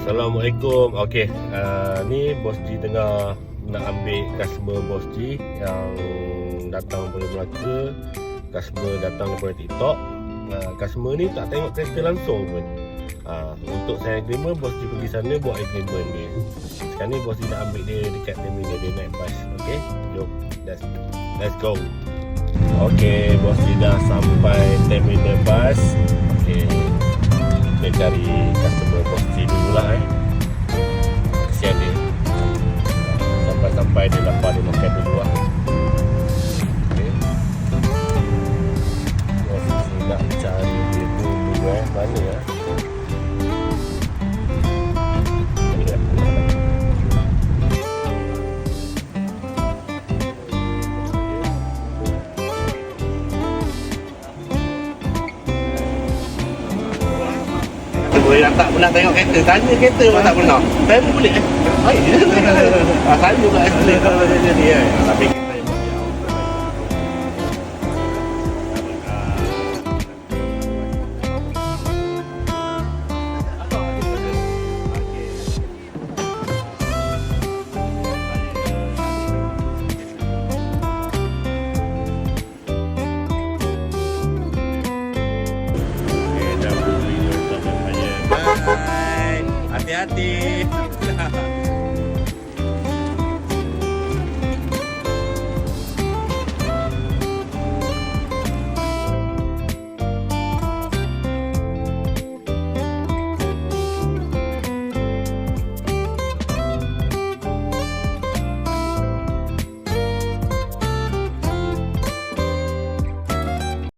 Assalamualaikum. Okey, ni Bos G tengah nak ambil customer Bos G yang datang daripada Melaka. Customer datang daripada TikTok. Customer ni tak tengok kereta langsung pun. Untuk sign agreement, Bos G pergi sana buat agreement ni. Sekarang ni Bos G nak ambil dia dekat terminal, dia naik bas. Okey, jom. Let's go. Okey, Bos G dah sampai terminal bas. Okey, kita cari customer Bos G dulu lah kesian dia. Sampai-sampai dia lapar, dia makan dulu lah. Okay. Bos G nak cari dia dulu mana ya. Yang tak pernah tengok kereta, tanya kereta pun tak pernah. Saya pun boleh saya juga escalate kalau jadi tapi kita yang hati-hati.